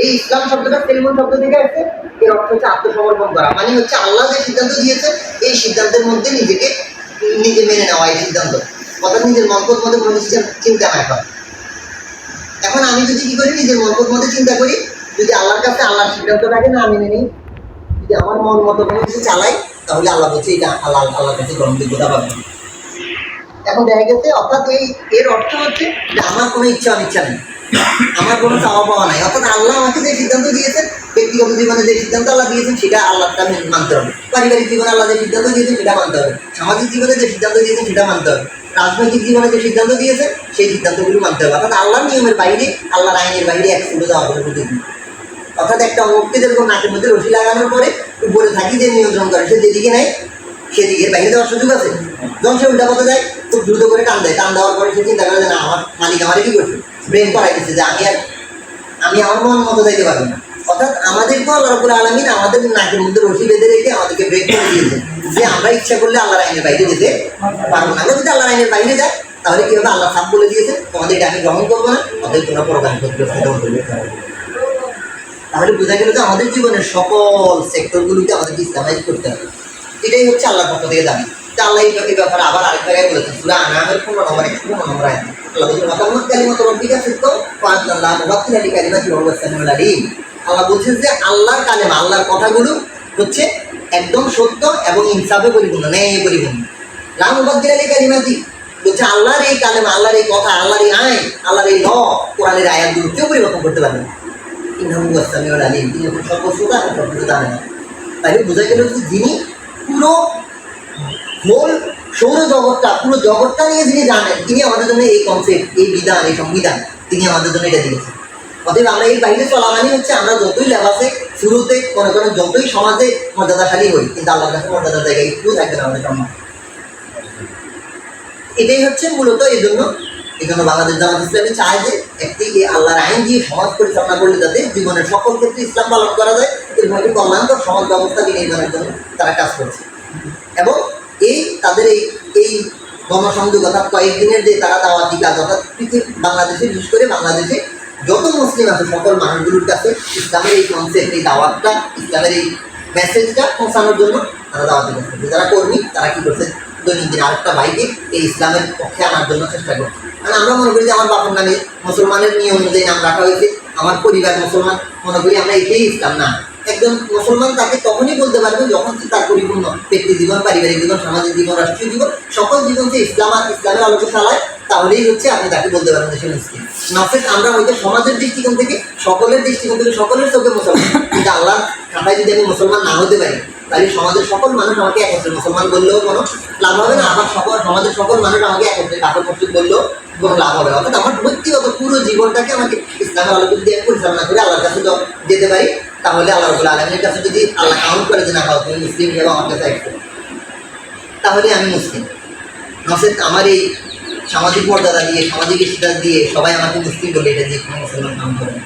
এই ইসলাম শব্দটা সেলমন শব্দ থেকে আসছে, এর অর্থ হচ্ছে আত্মসমর্পণ করা, মানে হচ্ছে আল্লাহ যে সিদ্ধান্ত দিয়েছে এই সিদ্ধান্তের মধ্যে নিজেকে নিজে মেনে নেওয়া। এই সিদ্ধান্ত অর্থাৎ নিজের মনপথ মধ্যে কোনো কিছু চিন্তা না করা। এখন আমি যদি কি করি, নিজের মনপথ মধ্যে চিন্তা করি, যদি আল্লাহর কাছে আল্লাহর সিদ্ধান্তটাকে না মেনে নিই, যদি আমার মন মতো কোনো কিছু চালাই, তাহলে আল্লাহ বলছে এটা আল্লাহর কাছে গ্রহণযোগ্যতা পাবে। এখন দেখা গেছে অর্থাৎ এর অর্থ হচ্ছে যে আমার কোনো ইচ্ছা অনিচ্ছা নেই, আমার কোনো চাওয়া পাওয়া নাই। অর্থাৎ আল্লাহ আমাকে যে সিদ্ধান্ত দিয়েছেন, ব্যক্তিগত জীবনে যে সিদ্ধান্ত আল্লাহ দিয়েছেন সেটা আল্লাহটা মানতে হবে, পারিবারিক জীবনে আল্লাহ যে সিদ্ধান্ত দিয়েছেন সেটা মানতে হবে, সামাজিক জীবনে যে সিদ্ধান্ত দিয়েছেন সেটা মানতে হবে, রাজনৈতিক জীবনে যে সিদ্ধান্ত দিয়েছেন সেই সিদ্ধান্তগুলো মানতে হবে। অর্থাৎ আল্লাহর নিয়মের বাইরে, আল্লাহর আইনের বাইরে এক ফুটে যাওয়ার কোনো সুযোগ নেই। অর্থাৎ একটা অমুককে যেরকম নাকের মধ্যে রশি লাগানোর পরে উপরে থাকি যে নিয়ন্ত্রণ করে, সে যেদিকে নেয় সেদিকে বাইরে যাওয়ার সুযোগ আছে। যখন সে উল্টা পথে যায় খুব দ্রুত করে টান দেয়, টান দেওয়ার পরে সে চিন্তা করে যে না, আমার মালিক আমারে কি করছে, ব্রেন করাই দিচ্ছে যে আমি আমার মন মতো যাইতে পারবো না। অর্থাৎ আমাদেরকেও আল্লাহ রাব্বুল আলামিন আমাদের নাকের মধ্যে রশি বেঁধে রেখে আমাদেরকে ব্রেক করে দিয়েছে যে আমরা ইচ্ছা করলে আল্লাহর আইনের বাইরে যেতে পারবো না। আমরা যদি আল্লাহর আইনের বাইরে যাই তাহলে কি হবে, আল্লাহ সাপ বলে দিয়েছে তোমাদের এটা আমি গ্রহণ করবো না, অতএব তোমরা পরকালীন ক্ষতিগ্রস্ত করবে। তাহলে বোঝা গেল যে আমাদের জীবনের সকল সেক্টরগুলোকে আমাদেরকে ইসলামাইজ করতে হবে। এটাই হচ্ছে আল্লাহর পক্ষ থেকে দাবি। আল্লাহ এই ব্যাপারে আবার আরেক জায়গায় বলেছেন, সূরা আনআমের 15 নম্বর আয়াত। আল্লাহ বলছেন ওয়াতাম্মাত কালিমাতু রাব্বিকা সিদকান ওয়া আনজালনাহু মুবাশশিরান বিকালিমাতিন ওয়া হুয়াস সামিউল আলীম। আল্লাহ বলছেন যে আল্লাহর কালেমা, আল্লাহর কথাগুলো হচ্ছে একদম সত্য এবং ইনসাফে পরিপূর্ণ, ন্যায়ে পরিপূর্ণ। লা মুবাদদিলা লিকালিমাতি, বলছে আল্লাহর এই কালেমা, আল্লাহর এই কথা, আল্লাহর এই আইন, আল্লাহর এই ল, কোরআনের আয়াতগুলো কেউ পরিবর্তন করতে পারবে না। ইন্নাহু হুয়াস সামিউল আলীম, তিনি হচ্ছেন সর্বশ্রোতা এবং সর্বজ্ঞ জানেন। তাহলে বোঝা গেল যে যিনি পুরো হোল সৌরজগৎটা, পুরো জগৎটা নিয়ে যিনি জানেন, তিনি আমাদের জন্য এই কনসেপ্ট, এই বিধান, এই সংবিধান তিনি আমাদের জন্য এটা দিয়েছেন। অতএব আমরা এই বাইরে চলা মানে হচ্ছে আমরা যতই লেবাসে শুরুতে মনে করেন যতই সমাজে মর্যাদাশালী হই, কিন্তু আল্লাহর কাছে মর্যাদার জায়গায় একটু থাকবে না আমাদের সম্মান। এটাই হচ্ছে মূলত এই জন্য বাংলাদেশ জামাত ইসলামী চায় যে একটি আল্লাহর আইন দিয়ে সমাজ পরিচালনা করলে যাতে জীবনের সকল ক্ষেত্রে ইসলাম পালন করা যায়, এরকম একটি কল্যাণকর সমাজ ব্যবস্থা বিনির্মাণের জন্য তারা কাজ করছে। এবং তাদের এই গণসংযোগ অর্থাৎ কয়েকদিনের যে তারা দাওয়াতি কাজ, অর্থাৎ বাংলাদেশে, বিশেষ করে বাংলাদেশে যত মুসলিম আছে সকল মানুষগুলোর কাছে ইসলামের এই কনসেপ্ট, এই দাওয়াতটা, ইসলামের এই মেসেজটা পৌঁছানোর জন্য তারা দাওয়াতি কাজ করছে। যারা কর্মী তারা কী করছে, দৈনন্দিন আরেকটা ভাইকে এই ইসলামের পক্ষে আনার জন্য চেষ্টা করছে। কারণ আমরা মনে করি যে আমার বাপের নামে মুসলমানের নিয়ম অনুযায়ী নাম রাখা হয়েছে, আমার পরিবার মুসলমান, মনে করি আমরা এটাই ইসলাম। না, একজন মুসলমান তাকে তখনই বলতে পারবে যখন তার পরিপূর্ণ ব্যক্তি জীবন, পারিবারিক জীবন, সামাজিক জীবন, রাষ্ট্রীয় জীবন, সকল জীবন যে ইসলামের আলোকে চালায়, তাহলেই হচ্ছে আপনি তাকে বলতে পারবেন যে সে মুসলিম। নচেত আমরা হয়তো সমাজের দৃষ্টিকোণ থেকে, সকলের দৃষ্টিকোণ থেকে, সকলের চোখে মুসলমান, কিন্তু আল্লাহর খাতায় যদি আমি মুসলমান না হতে পারি, তাহলে সমাজের সকল মানুষ আমাকে একত্রে মুসলমান বললেও কোনো লাভ হবে না, আবার সমাজের সকল মানুষ আমাকে একত্রে কাপড় মসজিদ বললেও কোনো লাভ হবে না। অর্থাৎ আমার ব্যক্তিগত পুরো জীবনটাকে আমাকে ইসলামের আলোকে যদি আমি পরিচালনা করে আল্লাহর কাছে যেতে পারি, তাহলে আল্লাহ রাব্বুল আলামিনের কাছে যদি আল্লাহ কাউন্ট করে যে না, তুমি মুসলিম হিসেবে আমার কাছে আসবে, তাহলে আমি মুসলিম। নচেত আমার এই সামাজিক মর্যাদা দিয়ে, সামাজিক স্ট্যাটাস দিয়ে সবাই আমাকে মুসলিম বলে এটা দিয়ে কোনো মুসলমান কাউন্ট করে না।